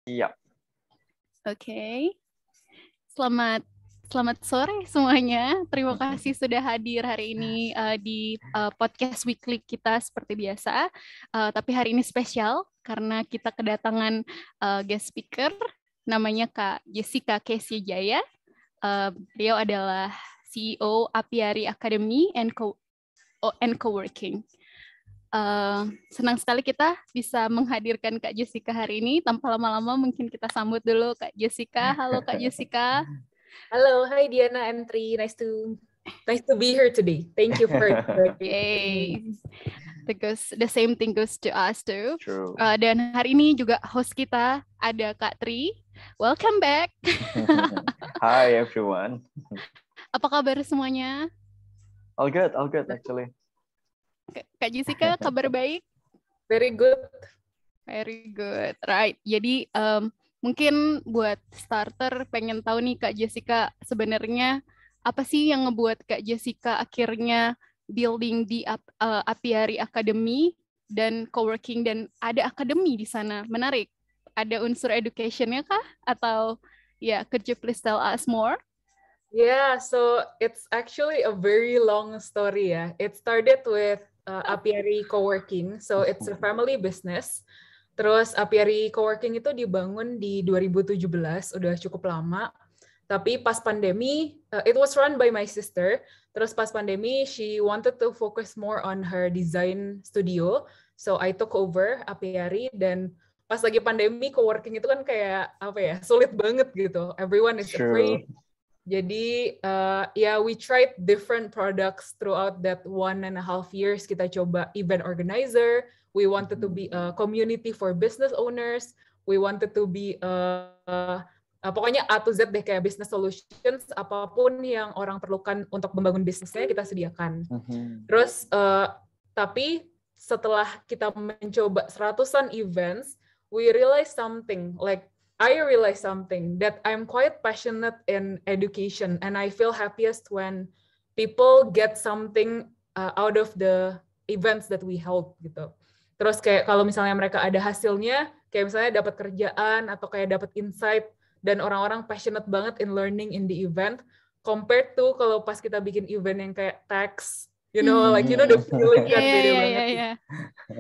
Iya. Oke. Selamat sore semuanya. Terima kasih sudah hadir hari ini di podcast weekly kita seperti biasa. Tapi hari ini spesial karena kita kedatangan guest speaker namanya Kak Jessica Kesya Jaya. Beliau adalah CEO Apiari Academy and Coworking. Senang sekali kita bisa menghadirkan Kak Jessica hari ini. Tanpa lama-lama mungkin kita sambut dulu Kak Jessica. Halo Kak Jessica. Halo, hi Diana and Tri. Nice to be here today. Thank you for Yay. The same thing goes to us too. True. Dan hari ini juga host kita ada Kak Tri. Welcome back. Hi everyone. Apa kabar semuanya? All good actually. Kak Jessica, kabar baik? Very good. Very good, right. Jadi mungkin buat starter pengen tahu nih Kak Jessica, sebenarnya apa sih yang ngebuat Kak Jessica akhirnya building di Apiari Academy dan coworking, dan ada akademi di sana, menarik. Ada unsur education-nya kah? Atau ya, could you please tell us more? Yeah, so it's actually a very long story ya. It started with Apiari Coworking, so it's a family business. Terus Apiari Coworking itu dibangun di 2017, udah cukup lama. Tapi pas pandemi, it was run by my sister. Terus pas pandemi, she wanted to focus more on her design studio. So I took over Apiari, dan pas lagi pandemi, coworking itu kan kayak apa ya, sulit banget gitu. Everyone is afraid. Jadi we tried different products throughout that 1.5 years. Kita coba event organizer. We wanted to be a community for business owners. We wanted to be pokoknya A to Z deh, kayak business solutions, apapun yang orang perlukan untuk membangun bisnisnya kita sediakan. Terus tapi setelah kita mencoba 100-an events, we realized something, I realized something, that I'm quite passionate in education, and I feel happiest when people get something out of the events that we hold gitu. Terus kayak kalau misalnya mereka ada hasilnya, kayak misalnya dapat kerjaan atau kayak dapat insight, dan orang-orang passionate banget in learning in the event, compared to kalau pas kita bikin event yang kayak tax, the feeling kan beda banget.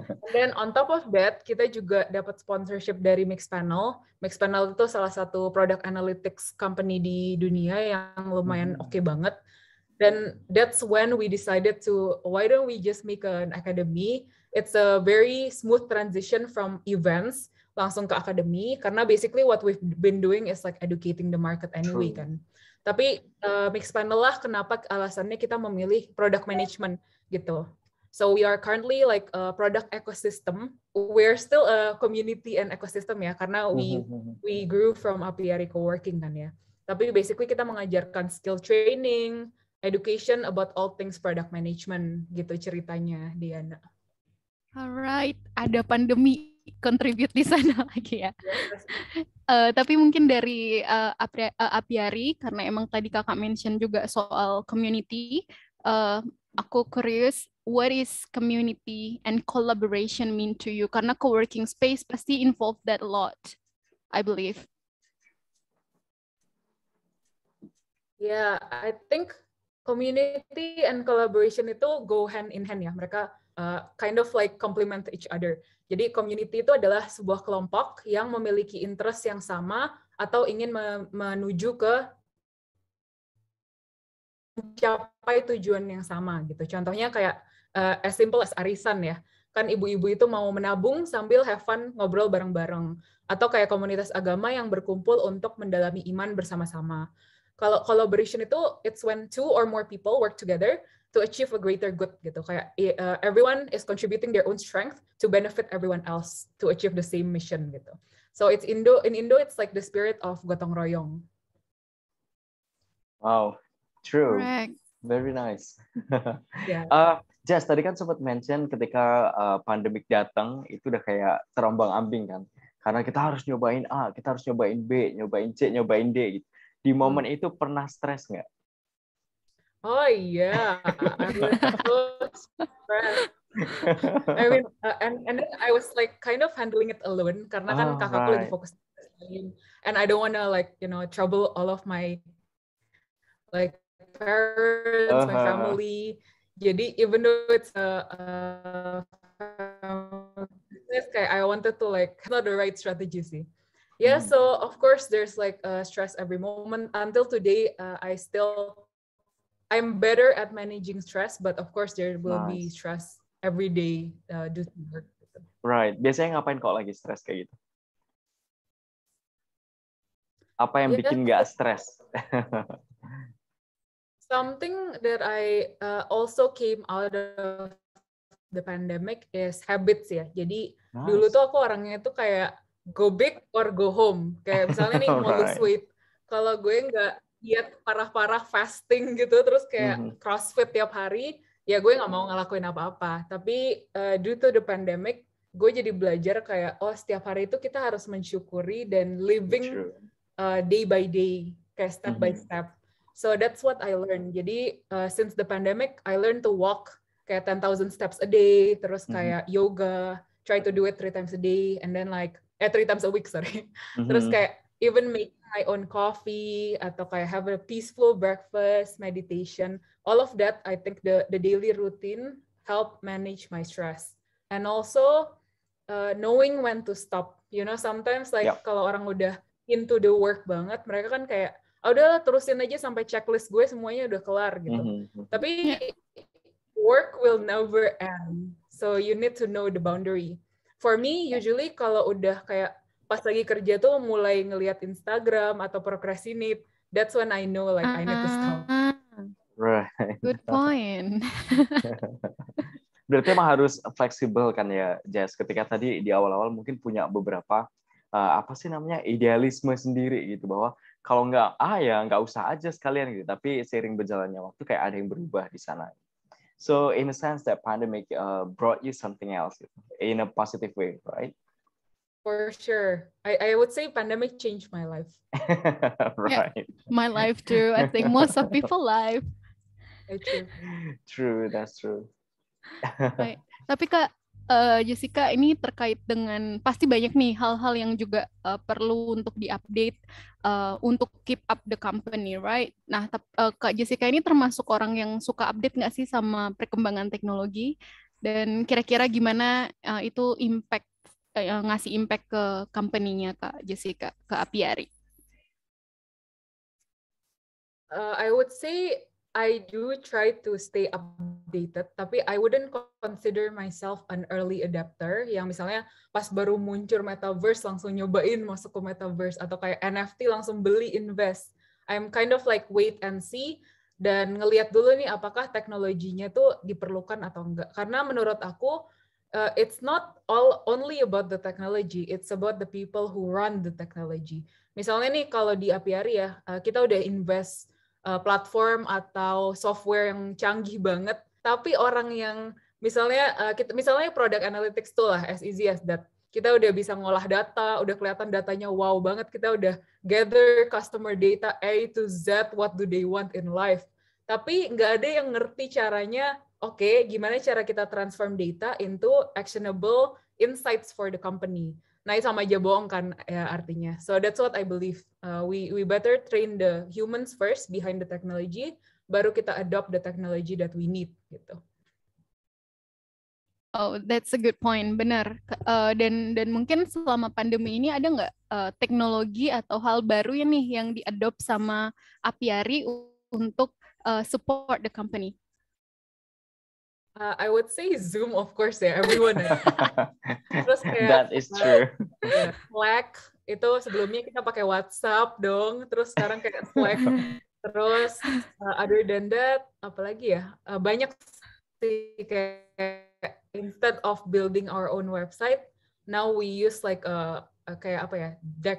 And then on top of that, kita juga dapat sponsorship dari Mixpanel. Mixpanel itu salah satu product analytics company di dunia yang lumayan oke banget. Dan that's when we decided to, why don't we just make an academy? It's a very smooth transition from events langsung ke academy, karena basically what we've been doing is like educating the market anyway. True. Kan. Tapi Mixpanel lah kenapa alasannya kita memilih product management gitu. So we are currently like a product ecosystem. We're still a community and ecosystem ya, karena we grew from Apiari Coworking kan ya. Tapi basically kita mengajarkan skill training, education about all things product management gitu ceritanya, Diana. Alright, ada pandemi contribute di sana lagi ya. Tapi mungkin dari Apiari, karena emang tadi kakak mention juga soal community, aku curious, what is community and collaboration mean to you? Karena co-working space pasti involve that a lot, I believe. Yeah, I think community and collaboration itu go hand in hand ya. Mereka kind of like complement each other. Jadi community itu adalah sebuah kelompok yang memiliki interest yang sama atau ingin menuju ke mencapai tujuan yang sama gitu. Contohnya kayak as simple as arisan ya. Kan ibu-ibu itu mau menabung sambil have fun ngobrol bareng-bareng. Atau kayak komunitas agama yang berkumpul untuk mendalami iman bersama-sama. Kalau collaboration itu, it's when 2 or more people work together to achieve a greater good gitu. Kayak everyone is contributing their own strength to benefit everyone else to achieve the same mission gitu. So it's in Indo it's like the spirit of gotong royong. Wow, true. Correct. Very nice. Yeah. Jess, tadi kan sempat mention ketika pandemik datang itu udah kayak terombang-ambing kan. Karena kita harus nyobain A, kita harus nyobain B, nyobain C, nyobain D gitu. Di momen itu pernah stres nggak? Oh iya, I was so stressed. I mean, and then I was like kind of handling it alone karena kan kakakku lagi fokus and I don't want to like trouble all of my like parents, my family. Jadi even though it's a business, kayak I wanted to like not the right strategy sih. Yeah, so of course there's like stress every moment. Until today, I'm better at managing stress, but of course there will be stress every day due to work. Right. Biasanya ngapain kalau lagi stres kayak gitu? Apa yang bikin nggak stres? Something that I also came out of the pandemic is habits ya. Jadi dulu tuh aku orangnya tuh kayak go big or go home. Kayak misalnya nih mau lose weight. Kalau gue nggak diet parah-parah fasting gitu, terus kayak CrossFit tiap hari, ya gue nggak mau ngelakuin apa-apa. Tapi due to the pandemic, gue jadi belajar kayak, oh setiap hari itu kita harus mensyukuri dan living day by day, kayak step by step. So that's what I learned. Jadi since the pandemic, I learned to walk kayak 10,000 steps a day, terus kayak yoga, try to do it 3 times a day, and then like 3 times a week, sorry. Terus kayak even make my own coffee, atau kayak have a peaceful breakfast, meditation. All of that, I think the daily routine help manage my stress. And also knowing when to stop. You know, sometimes like kalau orang udah into the work banget, mereka kan kayak udah terusin aja sampai checklist gue semuanya udah kelar gitu. Tapi work will never end. So you need to know the boundary. For me, usually kalau udah kayak pas lagi kerja tuh mulai ngelihat Instagram atau procrastinate, that's when I know like I need to stop. Right. Good point. Berarti emang harus fleksibel kan ya, Jess. Ketika tadi di awal-awal mungkin punya beberapa idealisme sendiri gitu, bahwa kalau nggak ya nggak usah aja sekalian gitu. Tapi seiring berjalannya waktu kayak ada yang berubah di sana. So in a sense that pandemic brought you something else in a positive way, right? For sure. I would say pandemic changed my life. Right. Yeah, my life too. I think most of people life. True, that's true. Right. Tapi Kak Jessica, ini terkait dengan pasti banyak nih hal-hal yang juga perlu untuk diupdate untuk keep up the company, right? Nah, Kak Jessica ini termasuk orang yang suka update nggak sih sama perkembangan teknologi? Dan kira-kira gimana itu ngasih impact ke company-nya Kak Jessica, ke Apiari? I would say I do try to stay updated, tapi I wouldn't consider myself an early adapter yang misalnya pas baru muncul metaverse langsung nyobain masuk ke metaverse, atau kayak NFT langsung beli invest. I'm kind of like wait and see dan ngelihat dulu nih apakah teknologinya tuh diperlukan atau enggak. Karena menurut aku it's not only about the technology, it's about the people who run the technology. Misalnya nih kalau di Apiari ya, kita udah invest platform atau software yang canggih banget, tapi orang yang misalnya product analytics tool lah, as easy as that. Kita udah bisa ngolah data, udah kelihatan datanya wow banget, kita udah gather customer data A to Z, what do they want in life. Tapi nggak ada yang ngerti caranya, gimana cara kita transform data into actionable insights for the company. Nah, itu sama aja bohong kan ya artinya. So that's what I believe. We better train the humans first behind the technology, baru kita adopt the technology that we need gitu. Oh, that's a good point, benar. Dan mungkin selama pandemi ini ada nggak teknologi atau hal baru ya nih yang diadopt sama Apiari untuk support the company? I would say Zoom, of course ya, everyone ya. Terus kayak that is true. Slack, itu sebelumnya kita pakai WhatsApp dong, terus sekarang kayak Slack. Terus other than that, apalagi ya, banyak sih, kayak instead of building our own website, now we use like kayak apa ya,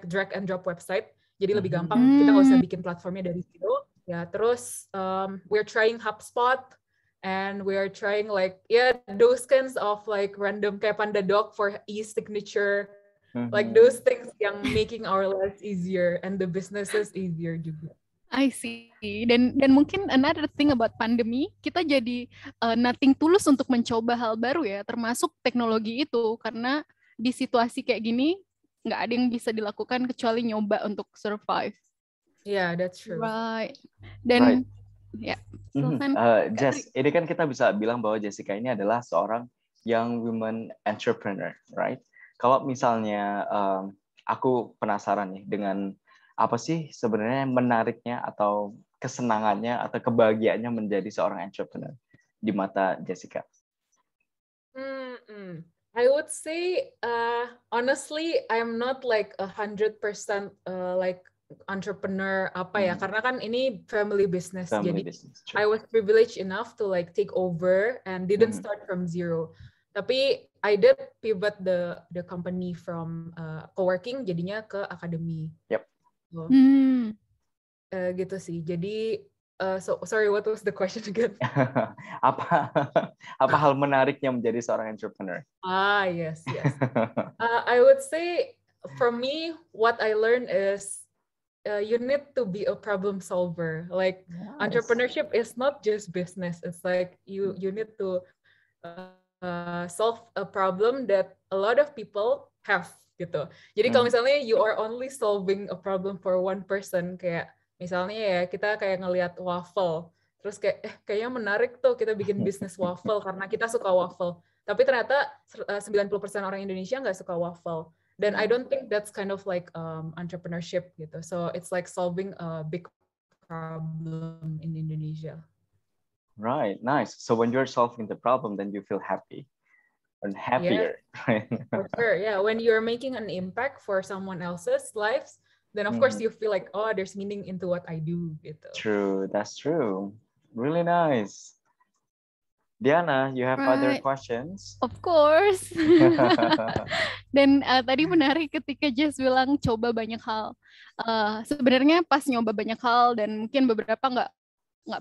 drag and drop website. Jadi lebih gampang, kita nggak usah bikin platformnya dari situ. Ya, terus we're trying HubSpot. And we are trying like those kinds of like random kayak PandaDoc for e-signature, like those things yang making our lives easier and the businesses easier juga. I see. Dan mungkin another thing about pandemi, kita jadi nothing tulus untuk mencoba hal baru ya, termasuk teknologi itu, karena di situasi kayak gini nggak ada yang bisa dilakukan kecuali nyoba untuk survive. Yeah, that's true. Right. Right. Dan ya, silakan. Jess, ini kan kita bisa bilang bahwa Jessica ini adalah seorang young women entrepreneur, right? Kalau misalnya aku penasaran nih dengan apa sih sebenarnya menariknya atau kesenangannya atau kebahagiaannya menjadi seorang entrepreneur di mata Jessica? I would say, honestly, I'm not like 100% like entrepreneur apa ya, karena kan ini family business, Family jadi business. I was privileged enough to like take over and didn't start from zero. Tapi I did pivot the company from co-working jadinya ke akademi. Yep. So, gitu sih. Jadi so sorry, what was the question again? apa hal menariknya menjadi seorang entrepreneur? Yes. I would say for me, what I learned is you need to be a problem solver. Like entrepreneurship is not just business. It's like you need to solve a problem that a lot of people have gitu. Jadi kalau misalnya you are only solving a problem for one person, kayak misalnya ya kita kayak ngelihat waffle, terus kayak kayaknya menarik tuh kita bikin bisnis waffle karena kita suka waffle. Tapi ternyata 90% orang Indonesia nggak suka waffle. Dan I don't think that's kind of like entrepreneurship gitu. So it's like solving a big problem in Indonesia. Right, nice. So when you're solving the problem, then you feel happy and happier. Yeah, for sure. Yeah, when you're making an impact for someone else's lives, then of course you feel like, oh, there's meaning into what I do. Gitu. True, that's true. Really nice. Diana, you have other questions? Of course. Dan tadi menarik ketika Jess bilang coba banyak hal. Sebenarnya pas nyoba banyak hal dan mungkin beberapa nggak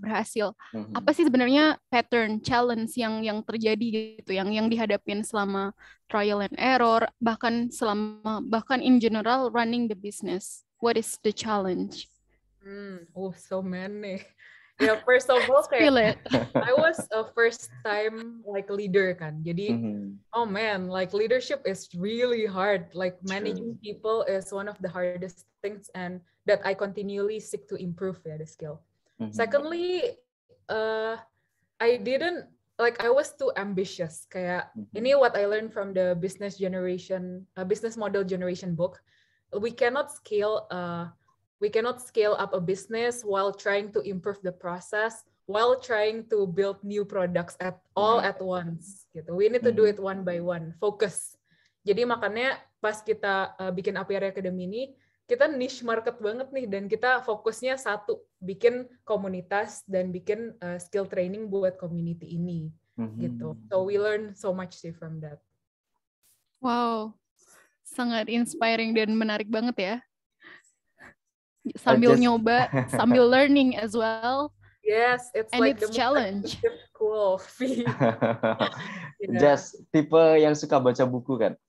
berhasil. Apa sih sebenarnya pattern challenge yang terjadi gitu, yang dihadapin selama trial and error, bahkan in general running the business? What is the challenge? So many. Yeah, first of all, kayak, I was a first time like leader kan. Jadi, oh man, like leadership is really hard. Like managing people is one of the hardest things, and that I continually seek to improve the skill. Secondly, I didn't like I was too ambitious. Kayak ini what I learned from the business model generation book. We cannot scale up a business while trying to improve the process, while trying to build new products at once. Gitu. We need to do it one by one. Focus. Jadi makanya pas kita bikin Apiary Academy ini, kita niche market banget nih, dan kita fokusnya satu, bikin komunitas dan bikin skill training buat community ini. Gitu. So we learn so much sih from that. Wow, sangat inspiring dan menarik banget ya. Sambil nyoba, sambil learning as well. Yes, it's and like it's the challenge. Cool. Just tipe yang suka baca buku kan?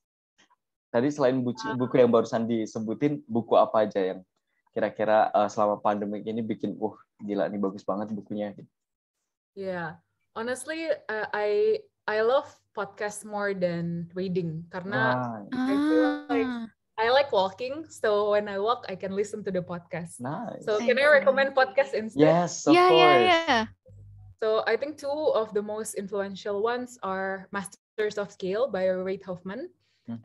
Tadi selain buku yang barusan disebutin, buku apa aja yang kira-kira selama pandemi ini bikin, gila nih bagus banget bukunya? Yeah, honestly, I love podcast more than reading karena I feel like I like walking, so when I walk, I can listen to the podcast. Nice. So can I recommend podcast instead? Yes, of course. Yeah. So I think two of the most influential ones are Masters of Scale by Reid Hoffman,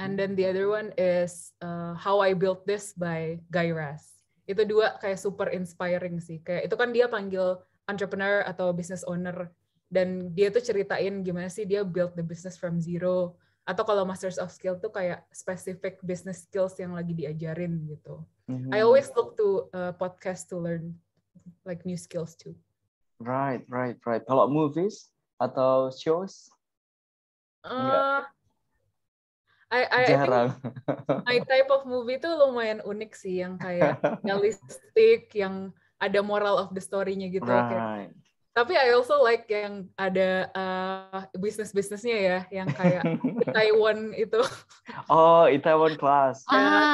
and then the other one is How I Built This by Guy Raz. Itu dua kayak super inspiring sih. Kayak itu kan dia panggil entrepreneur atau business owner, dan dia tuh ceritain gimana sih dia build the business from zero. Atau kalau Masters of Skill tuh kayak specific business skills yang lagi diajarin gitu. I always look to podcast to learn like new skills too. Right. Kalau movies atau shows? Jarang. I think my type of movie tuh lumayan unik sih, yang kayak realistic, yang ada moral of the story-nya gitu. Right. Tapi I also like yang ada bisnisnya ya, yang kayak Itaewon itu. Oh, Itaewon Class.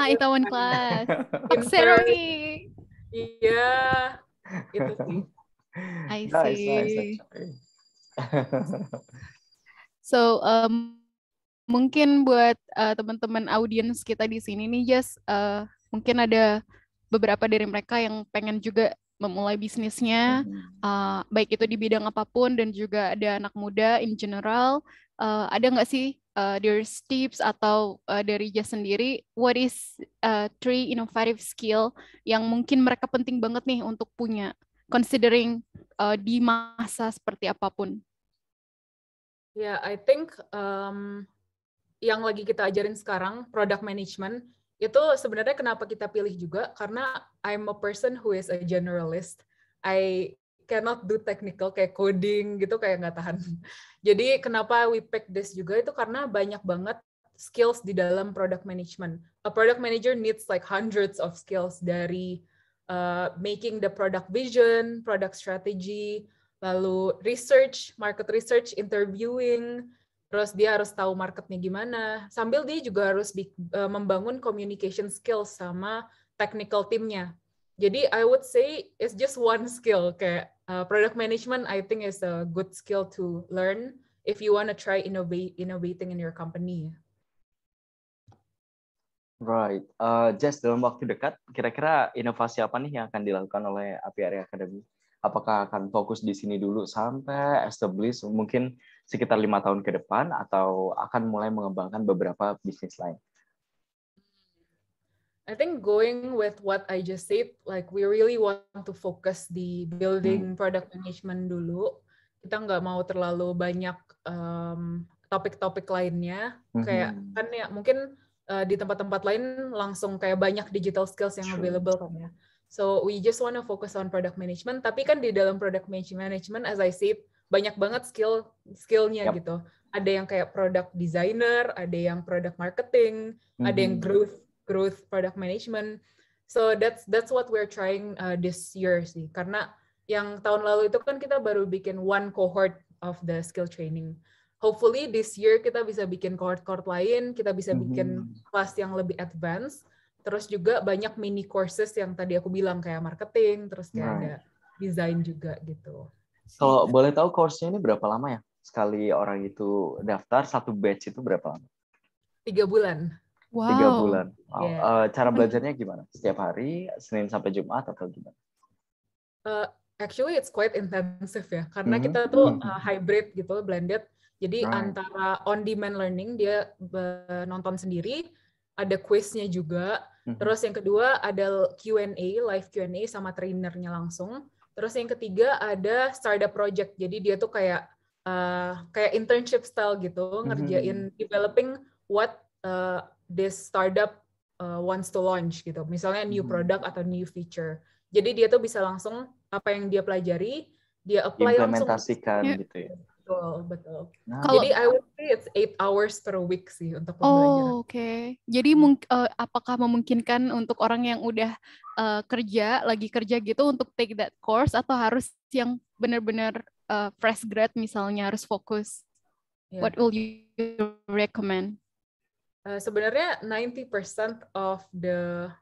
Itaewon Class. Sorry. Iya, itu sih. I see. Nice, actually. So, Mungkin buat teman-teman audiens kita di sini nih, Jess, mungkin ada beberapa dari mereka yang pengen juga memulai bisnisnya, baik itu di bidang apapun, dan juga ada anak muda in general. Ada nggak sih their tips atau dari Jess sendiri, what is 3 innovative skill yang mungkin mereka penting banget nih untuk punya, considering di masa seperti apapun? Yeah, I think yang lagi kita ajarin sekarang, product management, itu sebenarnya kenapa kita pilih juga, karena I'm a person who is a generalist. I cannot do technical, kayak coding gitu, kayak nggak tahan. Jadi kenapa we pick this juga, itu karena banyak banget skills di dalam product management. A product manager needs like hundreds of skills, dari making the product vision, product strategy, lalu research, market research, interviewing, terus dia harus tahu marketnya gimana, sambil dia juga harus membangun communication skills sama technical teamnya. Jadi I would say it's just one skill, kayak product management I think is a good skill to learn if you want to try innovating in your company. Right. Jess, dalam waktu dekat, kira-kira inovasi apa nih yang akan dilakukan oleh Apiary Academy? Apakah akan fokus di sini dulu sampai establish mungkin sekitar 5 tahun ke depan, atau akan mulai mengembangkan beberapa bisnis lain? I think going with what I just said, like we really want to focus di building product management dulu. Kita nggak mau terlalu banyak topik-topik lainnya. Kayak kan ya mungkin di tempat-tempat lain langsung kayak banyak digital skills yang available kan ya. So we just want to focus on product management. Tapi kan di dalam product management, as I said, banyak banget skillnya gitu. Ada yang kayak product designer, ada yang product marketing, ada yang growth product management. So that's what we're trying this year sih. Karena yang tahun lalu itu kan kita baru bikin one cohort of the skill training. Hopefully this year kita bisa bikin cohort lain, kita bisa bikin kelas yang lebih advance. Terus juga banyak mini courses yang tadi aku bilang kayak marketing, terus kayak ada design juga gitu. Kalau boleh tahu course-nya ini berapa lama ya? Sekali orang itu daftar, satu batch itu berapa lama? 3 bulan. Wow. 3 bulan. Wow. Yeah. Cara belajarnya gimana? Setiap hari, Senin sampai Jumat atau gimana? Actually it's quite intensive ya, karena kita tuh hybrid gitu, blended. Jadi antara on-demand learning, dia nonton sendiri, ada quiznya juga. Terus yang kedua ada Q&A, live Q&A sama trainernya langsung. Terus yang ketiga ada startup project. Jadi dia tuh kayak internship style gitu, ngerjain developing what this startup wants to launch gitu. Misalnya new product atau new feature. Jadi dia tuh bisa langsung apa yang dia pelajari, dia apply langsung. Implementasikan gitu ya. Betul. Jadi I would say it's 8 hours per week sih untuk pembelajaran. Oke. Jadi apakah memungkinkan untuk orang yang udah lagi kerja gitu untuk take that course, atau harus yang benar-benar fresh grad misalnya harus fokus? Yeah. What will you recommend? Sebenarnya 90% of the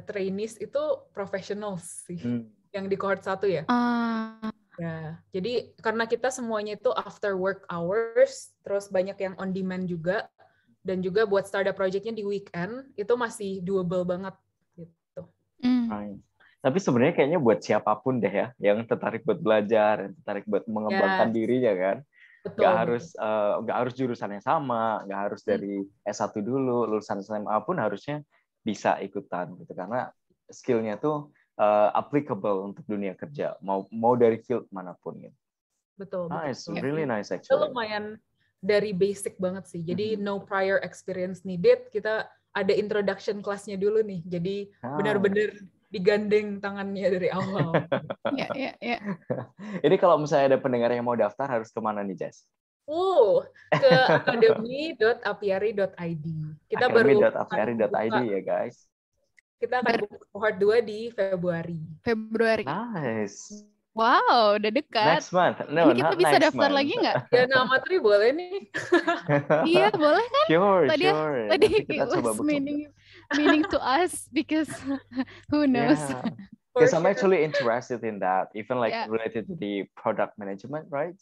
trainees itu professionals sih, yang di cohort 1 ya. Ya, jadi karena kita semuanya itu after work hours, terus banyak yang on demand juga, dan juga buat startup project-nya di weekend, itu masih doable banget gitu. Tapi sebenarnya kayaknya buat siapapun deh ya, yang tertarik buat belajar, yang tertarik buat mengembangkan dirinya kan. Nggak harus jurusan yang sama, nggak harus dari S1 dulu, lulusan SMA pun harusnya bisa ikutan gitu, karena skillnya tuh applicable untuk dunia kerja, mau dari field manapun gitu. Betul. Nice, really nice actually. Itu lumayan dari basic banget sih. Jadi no prior experience needed. Kita ada introduction kelasnya dulu nih. Jadi benar-benar digandeng tangannya dari awal. Ya. Ini kalau misalnya ada pendengar yang mau daftar, harus kemana nih, Jess? Ke academy.apiary.id. Kita baru academy.apiary.id ya, guys. Kita akan buka cohort 2 di Februari. Nice. Wow, udah dekat. Next month. No, ini kita bisa daftar lagi nggak? Ya, nama Tri boleh nih. Iya, boleh kan? Sure. Tadi kita coba meaning to us because who knows? Yeah. Because I'm actually interested in that, even like related to the product management, right?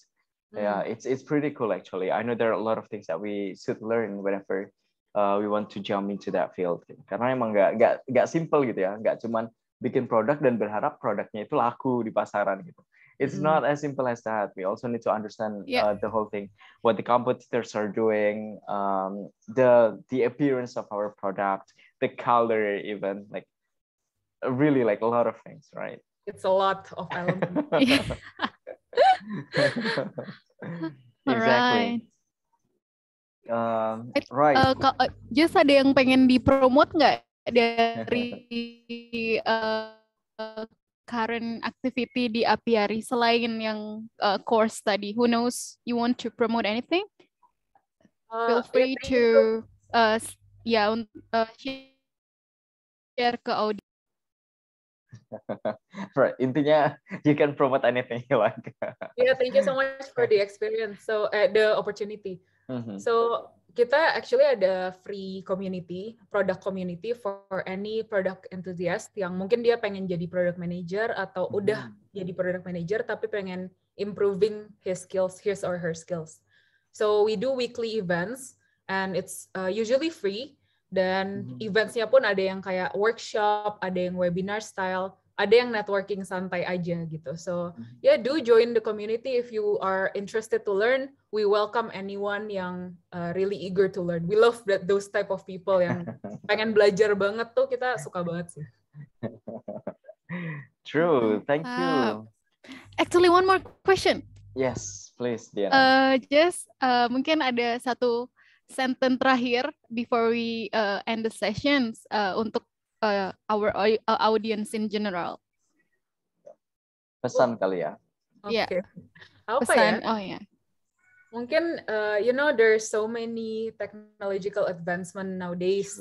Yeah, it's pretty cool actually. I know there are a lot of things that we should learn whenever we want to jump into that field. Karena emang nggak simple gitu ya, nggak cuman bikin produk dan berharap produknya itu laku di pasaran gitu. It's not as simple as that. We also need to understand Yeah. the whole thing, what the competitors are doing, the appearance of our product, the color, even like really like a lot of things, right? It's a lot of elements. Exactly. Alright. Right. Just ada yang pengen dipromote nggak dari current activity di Apiari selain yang course tadi? Who knows? You want to promote anything? Feel free to share ke audiens. Right. Intinya you can promote anything you like. Yeah, thank you so much for the experience. So the opportunity. So kita actually ada free community, product community for any product enthusiast yang mungkin dia pengen jadi product manager atau udah jadi product manager tapi pengen improving his or her skills. So we do weekly events and it's usually free. Dan eventsnya pun ada yang kayak workshop, ada yang webinar style, ada yang networking santai aja gitu. So yeah, do join the community if you are interested to learn. We welcome anyone yang really eager to learn. We love those type of people yang pengen belajar banget tuh, kita suka banget sih. True, thank you. Actually, one more question. Yes, please, Diana. Just mungkin ada satu sentence terakhir before we end the sessions untuk our audience in general. Pesan kali ya. Oke. Yeah. Apa pesan, ya? Oh ya. Yeah. Mungkin there's so many technological advancement nowadays.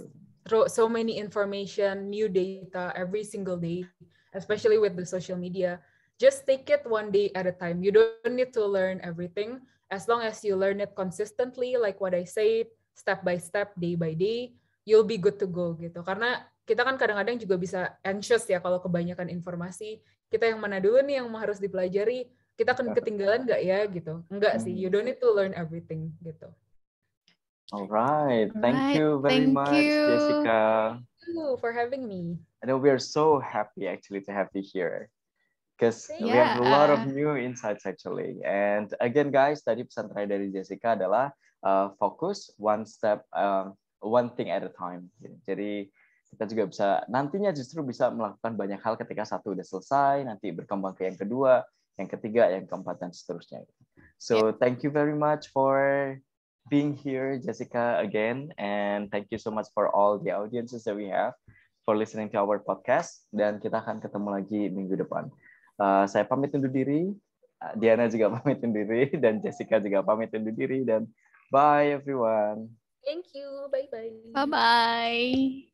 So many information, new data every single day, especially with the social media. Just take it one day at a time. You don't need to learn everything. As long as you learn it consistently, like what I said, step by step, day by day, you'll be good to go gitu. Karena kita kan kadang-kadang juga bisa anxious ya kalau kebanyakan informasi. Kita yang mana dulu nih yang harus dipelajari? Kita akan ketinggalan nggak ya gitu? Enggak sih. You don't need to learn everything gitu. Alright, thank you very much, Jessica. Thank you for having me. I know we are so happy actually to have you here. Because we have a lot of new insights actually. And again guys, tadi pesan terakhir dari Jessica adalah fokus one thing at a time. Jadi kita juga bisa nantinya justru bisa melakukan banyak hal ketika satu udah selesai, nanti berkembang ke yang kedua, yang ketiga, yang keempat dan seterusnya. So thank you very much for being here, Jessica, again, and thank you so much for all the audiences that we have for listening to our podcast. Dan kita akan ketemu lagi minggu depan. Saya pamit undur diri, Diana juga pamit undur diri, dan Jessica juga pamit undur diri, dan bye everyone. Thank you, bye-bye. Bye-bye.